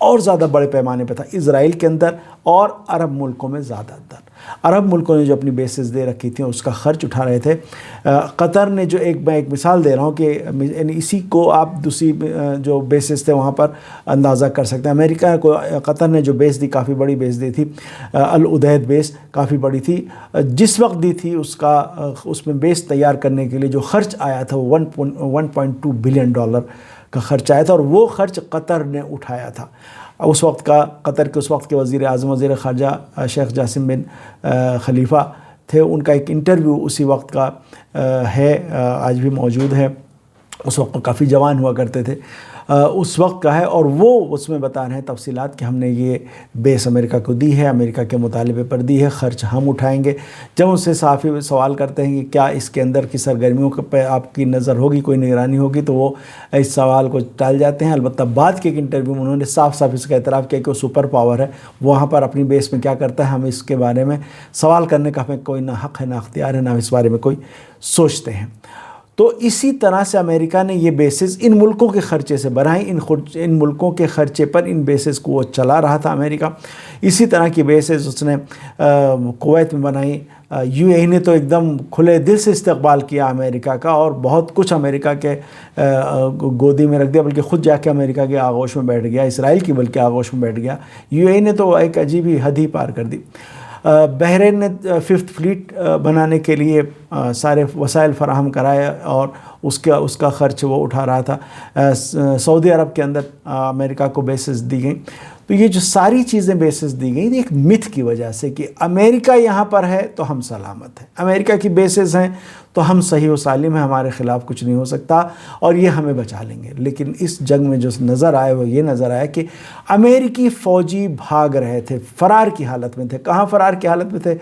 اور زیادہ بڑے پیمانے پہ تھا اسرائیل کے اندر اور عرب ملکوں میں زیادہ تر۔ عرب ملکوں نے جو اپنی بیسز دے رکھی تھیں اس کا خرچ اٹھا رہے تھے۔ قطر نے جو میں ایک مثال دے رہا ہوں کہ یعنی اسی کو آپ دوسری جو بیسز تھے وہاں پر اندازہ کر سکتے ہیں۔ امریکہ کو قطر نے جو بیس دی کافی بڑی بیس دی تھی، العدید بیس کافی بڑی تھی، جس وقت دی تھی اس میں بیس تیار کرنے کے لیے جو خرچ آیا تھا وہ $1.2 بلین کا خرچ آیا تھا، اور وہ خرچ قطر نے اٹھایا تھا۔ اس وقت کا قطر کے اس وقت کے وزیر اعظم وزیر خارجہ شیخ جاسم بن خلیفہ تھے، ان کا ایک انٹرویو اسی وقت کا ہے، آج بھی موجود ہے، اس وقت کافی جوان ہوا کرتے تھے، اس وقت کا ہے، اور وہ اس میں بتا رہے ہیں تفصیلات کہ ہم نے یہ بیس امریکہ کو دی ہے، امریکہ کے مطالبے پر دی ہے، خرچ ہم اٹھائیں گے۔ جب ان سے صحافی سوال کرتے ہیں کہ کیا اس کے اندر کی سرگرمیوں پہ آپ کی نظر ہوگی، کوئی نگرانی ہوگی، تو وہ اس سوال کو ٹال جاتے ہیں۔ البتہ بعد کے ایک انٹرویو میں انہوں نے صاف صاف اس کا اعتراف کیا کہ وہ سپر پاور ہے، وہاں پر اپنی بیس میں کیا کرتا ہے، ہم اس کے بارے میں سوال کرنے کا ہمیں کوئی نہ حق ہے نہ اختیار ہے، نہ اس بارے میں کوئی سوچتے ہیں۔ تو اسی طرح سے امریکہ نے یہ بیسز ان ملکوں کے خرچے سے بنائیں، ان ملکوں کے خرچے پر ان بیسز کو وہ چلا رہا تھا امریکہ۔ اسی طرح کی بیسز اس نے کویت میں بنائی۔ UAE نے تو ایک دم کھلے دل سے استقبال کیا امریکہ کا، اور بہت کچھ امریکہ کے گودی میں رکھ دیا، بلکہ خود جا کے امریکہ کے آغوش میں بیٹھ گیا، اسرائیل کی بلکہ آغوش میں بیٹھ گیا۔ UAE نے تو ایک عجیب ہی حد ہی پار کر دی۔ بحرین نے 5th فلیٹ بنانے کے لیے سارے وسائل فراہم کرائے، اور اس کا خرچ وہ اٹھا رہا تھا۔ سعودی عرب کے اندر امریکہ کو بیسز دی گئیں۔ تو یہ جو ساری چیزیں بیسز دی گئیں ایک متھ کی وجہ سے کہ امریکہ یہاں پر ہے تو ہم سلامت ہیں، امریکہ کی بیسز ہیں تو ہم صحیح و سالم ہیں، ہمارے خلاف کچھ نہیں ہو سکتا اور یہ ہمیں بچا لیں گے۔ لیکن اس جنگ میں جو نظر آئے وہ یہ نظر آیا کہ امریکی فوجی بھاگ رہے تھے، فرار کی حالت میں تھے۔ کہاں فرار کی حالت میں تھے؟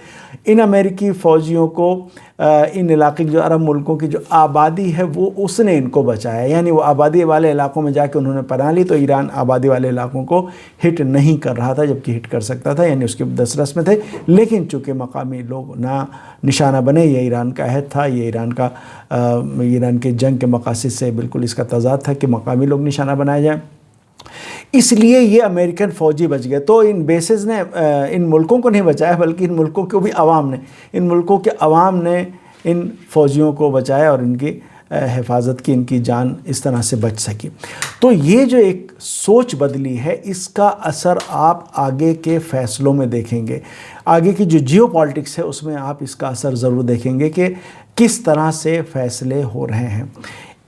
ان امریکی فوجیوں کو ان علاقے جو عرب ملکوں کی جو آبادی ہے وہ اس نے ان کو بچایا، یعنی وہ آبادی والے علاقوں میں جا کے انہوں نے پناہ لی، تو ایران آبادی والے علاقوں کو ہٹ نہیں کر رہا تھا، جبکہ ہٹ کر سکتا تھا، یعنی اس کے دسترس میں تھے۔ لیکن چونکہ مقامی لوگ نہ نشانہ بنے، یہ ایران کا عہد تھا، یہ ایران کے جنگ کے مقاصد سے بالکل اس کا تضاد تھا کہ مقامی لوگ نشانہ بنائے جائیں، اس لیے یہ امریکن فوجی بچ گئے۔ تو ان بیسز نے ان ملکوں کو نہیں بچایا، بلکہ ان ملکوں کو بھی عوام نے، ان ملکوں کے عوام نے ان فوجیوں کو بچایا اور ان کی حفاظت کی، ان کی جان اس طرح سے بچ سکی۔ تو یہ جو ایک سوچ بدلی ہے، اس کا اثر آپ آگے کے فیصلوں میں دیکھیں گے، آگے کی جو جیو پالیٹکس ہے اس میں آپ اس کا اثر ضرور دیکھیں گے کہ کس طرح سے فیصلے ہو رہے ہیں۔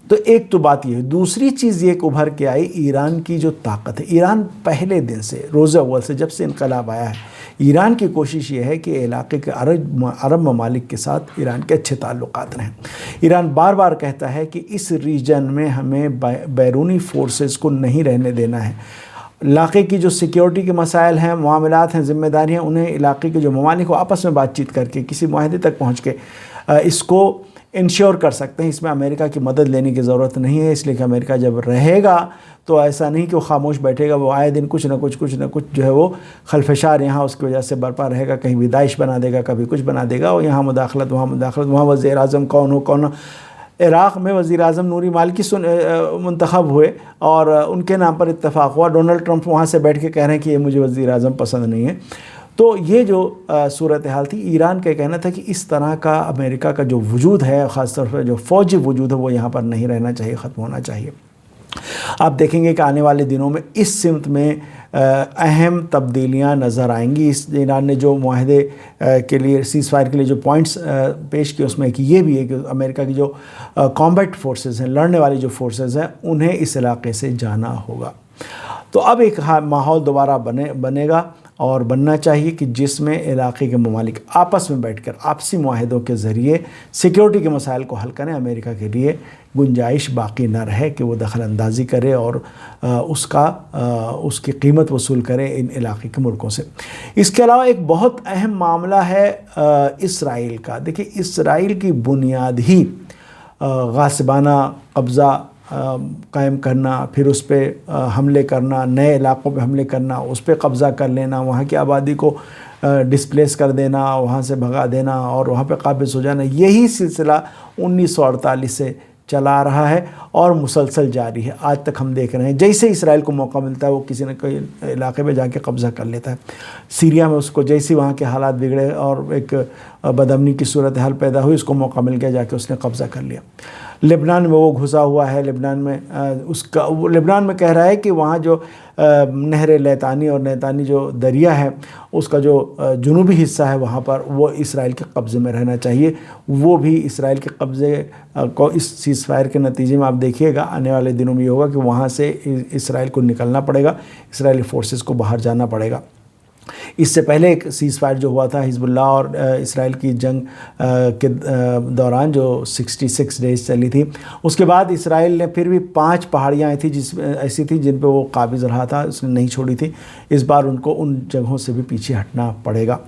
تو ایک تو بات یہ ہے۔ دوسری چیز یہ کہ ابھر کے آئی ایران کی جو طاقت ہے۔ ایران پہلے دن سے، روز اول سے، جب سے انقلاب آیا ہے، ایران کی کوشش یہ ہے کہ علاقے کے عرب ممالک کے ساتھ ایران کے اچھے تعلقات رہیں۔ ایران بار بار کہتا ہے کہ اس ریجن میں ہمیں بیرونی فورسز کو نہیں رہنے دینا ہے۔ علاقے کی جو سیکیورٹی کے مسائل ہیں، معاملات ہیں، ذمہ داریاں، انہیں علاقے کے جو ممالک کو آپس میں بات چیت کر کے کسی معاہدے تک پہنچ کے اس کو انشور کر سکتے ہیں۔ اس میں امریکہ کی مدد لینے کی ضرورت نہیں ہے، اس لیے کہ امریکہ جب رہے گا تو ایسا نہیں کہ وہ خاموش بیٹھے گا، وہ آئے دن کچھ نہ کچھ جو ہے وہ خلفشار یہاں اس کی وجہ سے برپا رہے گا، کہیں بھی داعش بنا دے گا، کبھی کچھ بنا دے گا، اور یہاں مداخلت، وہاں وزیر اعظم کون ہو۔ عراق میں وزیر اعظم نوری مالکی منتخب ہوئے اور ان کے نام پر اتفاق ہوا، ڈونلڈ ٹرمپ وہاں سے بیٹھ کے کہہ رہے ہیں کہ یہ مجھے وزیر اعظم پسند نہیں ہے۔ تو یہ جو صورتحال تھی، ایران کا کہنا تھا کہ اس طرح کا امریکہ کا جو وجود ہے، خاص طور پر جو فوجی وجود ہے، وہ یہاں پر نہیں رہنا چاہیے، ختم ہونا چاہیے۔ آپ دیکھیں گے کہ آنے والے دنوں میں اس سمت میں اہم تبدیلیاں نظر آئیں گی۔ اس ایران نے جو معاہدے کے لیے، سیز فائر کے لیے جو پوائنٹس پیش کیے، اس میں کہ یہ بھی ہے کہ امریکہ کی جو کامبیٹ فورسز ہیں، لڑنے والی جو فورسز ہیں، انہیں اس علاقے سے جانا ہوگا۔ تو اب ایک ماحول دوبارہ بنے گا اور بننا چاہیے کہ جس میں علاقے کے ممالک آپس میں بیٹھ کر آپسی معاہدوں کے ذریعے سیکیورٹی کے مسائل کو حل کریں۔ امریکہ کے لیے گنجائش باقی نہ رہے کہ وہ دخل اندازی کرے اور اس کی قیمت وصول کرے ان علاقے کے ملکوں سے۔ اس کے علاوہ ایک بہت اہم معاملہ ہے اسرائیل کا۔ دیکھیں، اسرائیل کی بنیاد ہی غاصبانہ قبضہ قائم کرنا، پھر اس پہ حملے کرنا، نئے علاقوں پہ حملے کرنا، اس پہ قبضہ کر لینا، وہاں کی آبادی کو ڈسپلیس کر دینا، وہاں سے بھگا دینا اور وہاں پہ قابض ہو جانا، یہی سلسلہ 1948 سے چلا رہا ہے اور مسلسل جاری ہے. آج تک ہم دیکھ رہے ہیں جیسے اسرائیل کو موقع ملتا ہے وہ کسی نہ کوئی علاقے میں جا کے قبضہ کر لیتا ہے. سیریا میں اس کو جیسے وہاں کے حالات بگڑے اور ایک بدامنی کی صورتحال پیدا ہوئی، اس کو موقع مل گیا، جا کے اس نے قبضہ کر لیا. لبنان میں وہ گھسا ہوا ہے. لبنان میں کہہ رہا ہے کہ وہاں جو نہر لیتانی اور نیتانی جو دریا ہے اس کا جو جنوبی حصہ ہے وہاں پر وہ اسرائیل کے قبضے میں رہنا چاہیے. وہ بھی اسرائیل کے قبضے کو اس سیز فائر کے نتیجے میں آپ دیکھیے گا آنے والے دنوں میں یہ ہوگا کہ وہاں سے اسرائیل کو نکلنا پڑے گا، اسرائیلی فورسز کو باہر جانا پڑے گا. اس سے پہلے ایک سیز فائر جو ہوا تھا حزب اللہ اور اسرائیل کی جنگ کے دوران جو 66 ڈیز چلی تھی، اس کے بعد اسرائیل نے پھر بھی 5 پہاڑیاں ایسی تھیں جن پہ وہ قابض رہا تھا، اس نے نہیں چھوڑی تھی. اس بار ان کو ان جگہوں سے بھی پیچھے ہٹنا پڑے گا.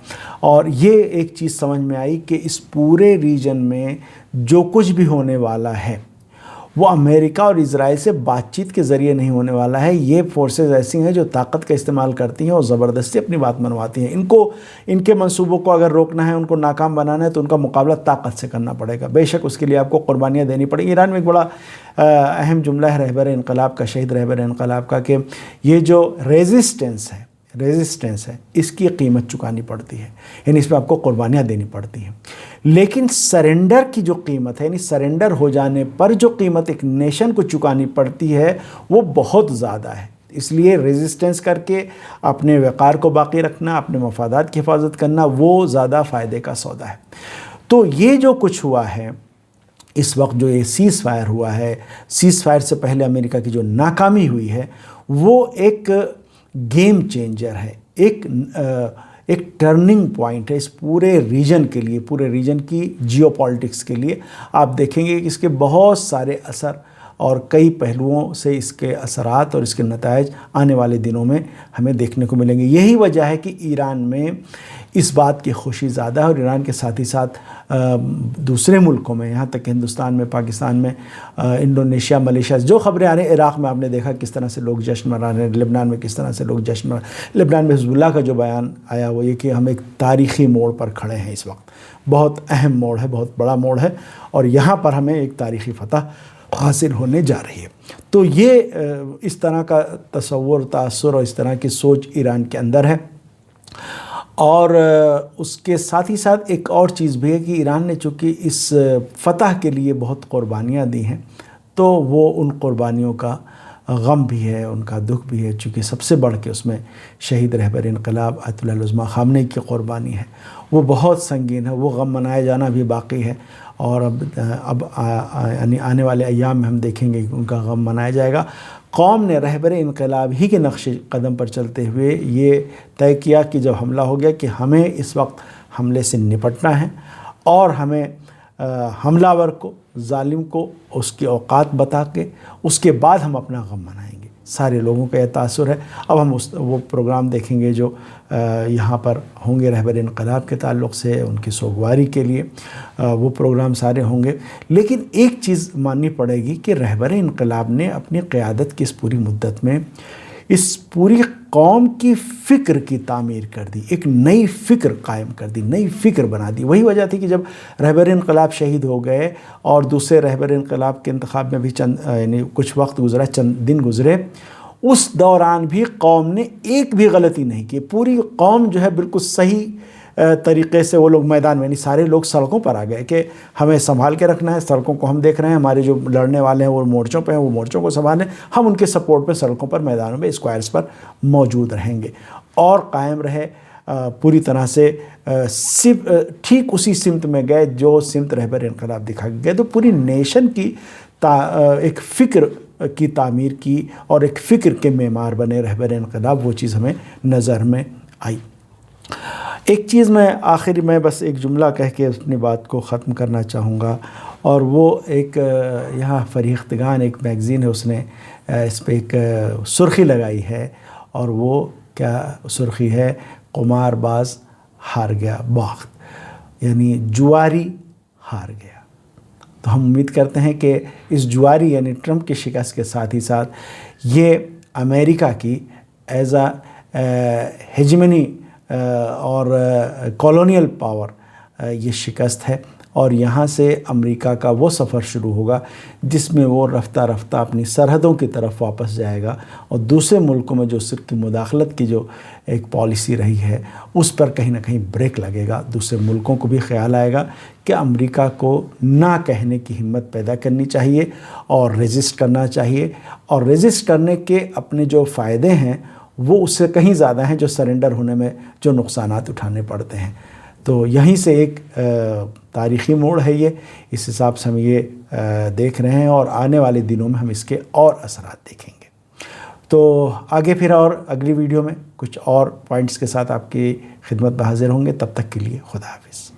اور یہ ایک چیز سمجھ میں آئی کہ اس پورے ریجن میں جو کچھ بھی ہونے والا ہے وہ امریکہ اور اسرائیل سے بات چیت کے ذریعے نہیں ہونے والا ہے. یہ فورسز ایسی ہیں جو طاقت کا استعمال کرتی ہیں اور زبردستی اپنی بات منواتی ہیں. ان کے منصوبوں کو اگر روکنا ہے، ان کو ناکام بنانا ہے تو ان کا مقابلہ طاقت سے کرنا پڑے گا. بے شک اس کے لیے آپ کو قربانیاں دینی پڑیں گی. ایران میں ایک بڑا اہم جملہ ہے رہبر انقلاب کا، شہید رہبر انقلاب کا، کہ یہ جو ریزسٹنس ہے اس کی قیمت چکانی پڑتی ہے، یعنی اس میں آپ کو قربانیاں دینی پڑتی ہیں. لیکن سرنڈر کی جو قیمت ہے، یعنی سرنڈر ہو جانے پر جو قیمت ایک نیشن کو چکانی پڑتی ہے وہ بہت زیادہ ہے. اس لیے ریزسٹنس کر کے اپنے وقار کو باقی رکھنا، اپنے مفادات کی حفاظت کرنا وہ زیادہ فائدے کا سودا ہے. تو یہ جو کچھ ہوا ہے اس وقت، جو یہ سیز فائر ہوا ہے، سیز فائر سے پہلے امریکہ کی جو ناکامی ہوئی ہے وہ ایک گیم چینجر ہے، ایک ٹرننگ پوائنٹ ہے اس پورے ریجن کے لیے، پورے ریجن کی جیو پالیٹکس کے لیے. آپ دیکھیں گے کہ اس کے بہت سارے اثر اور کئی پہلوؤں سے اس کے اثرات اور اس کے نتائج آنے والے دنوں میں ہمیں دیکھنے کو ملیں گے. یہی وجہ ہے کہ ایران میں اس بات کی خوشی زیادہ ہے، اور ایران کے ساتھ ہی ساتھ دوسرے ملکوں میں، یہاں تک کہ ہندوستان میں، پاکستان میں، انڈونیشیا، ملیشیا، جو خبریں آ رہی ہیں، عراق میں آپ نے دیکھا کس طرح سے لوگ جشن منا رہے ہیں، لبنان میں کس طرح سے لوگ جشن منا رہے ہیں. لبنان میں حزب اللہ کا جو بیان آیا وہ یہ کہ ہم ایک تاریخی موڑ پر کھڑے ہیں. اس وقت بہت اہم موڑ ہے، بہت بڑا موڑ ہے، اور یہاں پر ہمیں ایک تاریخی فتح حاصل ہونے جا رہی ہے. تو یہ اس طرح کا تصور، تاثر اور اس طرح کی سوچ ایران کے اندر ہے. اور اس کے ساتھ ہی ساتھ ایک اور چیز بھی ہے کہ ایران نے چونکہ اس فتح کے لیے بہت قربانیاں دی ہیں تو وہ ان قربانیوں کا غم بھی ہے، ان کا دکھ بھی ہے، چونکہ سب سے بڑھ کے اس میں شہید رہبر انقلاب آیت اللہ العظمیٰ خامنہ کی قربانی ہے. وہ بہت سنگین ہے، وہ غم منایا جانا بھی باقی ہے. اور اب یعنی آنے والے ایام میں ہم دیکھیں گے کہ ان کا غم منایا جائے گا. قوم نے رہبر انقلاب ہی کے نقش قدم پر چلتے ہوئے یہ طے کیا کہ جب حملہ ہو گیا کہ ہمیں اس وقت حملے سے نپٹنا ہے، اور ہمیں حملہ ور کو، ظالم کو اس کے اوقات بتا کے اس کے بعد ہم اپنا غم منائیں گے. سارے لوگوں کا یہ تاثر ہے. اب ہم وہ پروگرام دیکھیں گے جو یہاں پر ہوں گے رہبر انقلاب کے تعلق سے، ان کی سوگواری کے لیے وہ پروگرام سارے ہوں گے. لیکن ایک چیز ماننی پڑے گی کہ رہبر انقلاب نے اپنی قیادت کی اس پوری مدت میں اس پوری قوم کی فکر کی تعمیر کر دی، ایک نئی فکر قائم کر دی، نئی فکر بنا دی. وہی وجہ تھی کہ جب رہبر انقلاب شہید ہو گئے اور دوسرے رہبر انقلاب کے انتخاب میں بھی یعنی کچھ وقت گزرا، چند دن گزرے، اس دوران بھی قوم نے ایک بھی غلطی نہیں کی. پوری قوم جو ہے بالکل صحیح طریقے سے وہ لوگ میدان میں، یعنی سارے لوگ سڑکوں پر آ گئے کہ ہمیں سنبھال کے رکھنا ہے، سڑکوں کو ہم دیکھ رہے ہیں، ہمارے جو لڑنے والے ہیں وہ مورچوں پہ ہیں، وہ مورچوں کو سنبھالیں، ہم ان کے سپورٹ پہ سڑکوں پر، میدانوں میں، اسکوائرز پر موجود رہیں گے. اور قائم رہے پوری طرح سے ٹھیک اسی سمت میں گئے جو سمت رہبر انقلاب دکھا گئے. تو پوری نیشن کی ایک فکر کی تعمیر کی اور ایک فکر کے معمار بنے رہبر انقلاب، وہ چیز ہمیں نظر میں آئی. ایک چیز میں آخر میں بس ایک جملہ کہہ کے اپنی بات کو ختم کرنا چاہوں گا، اور وہ ایک یہاں فریختگان ایک میگزین ہے، اس نے اس پہ ایک سرخی لگائی ہے، اور وہ کیا سرخی ہے؟ قمار باز ہار گیا باخت، یعنی جواری ہار گیا. تو ہم امید کرتے ہیں کہ اس جواری یعنی ٹرمپ کی شکست کے ساتھ ہی ساتھ یہ امریکہ کی ایز اے ہیجمنی اور کالونیل پاور یہ شکست ہے، اور یہاں سے امریکہ کا وہ سفر شروع ہوگا جس میں وہ رفتہ رفتہ اپنی سرحدوں کی طرف واپس جائے گا، اور دوسرے ملکوں میں جو صرف کی مداخلت کی جو ایک پالیسی رہی ہے اس پر کہیں نہ کہیں بریک لگے گا۔ دوسرے ملکوں کو بھی خیال آئے گا کہ امریکہ کو نہ کہنے کی ہمت پیدا کرنی چاہیے اور ریزسٹ کرنا چاہیے، اور ریزسٹ کرنے کے اپنے جو فائدے ہیں وہ اس سے کہیں زیادہ ہیں جو سرنڈر ہونے میں جو نقصانات اٹھانے پڑتے ہیں۔ تو یہیں سے ایک تاریخی موڑ ہے یہ، اس حساب سے ہم یہ دیکھ رہے ہیں، اور آنے والے دنوں میں ہم اس کے اور اثرات دیکھیں گے۔ تو آگے پھر اور اگلی ویڈیو میں کچھ اور پوائنٹس کے ساتھ آپ کی خدمت میں حاضر ہوں گے، تب تک کے لیے خدا حافظ۔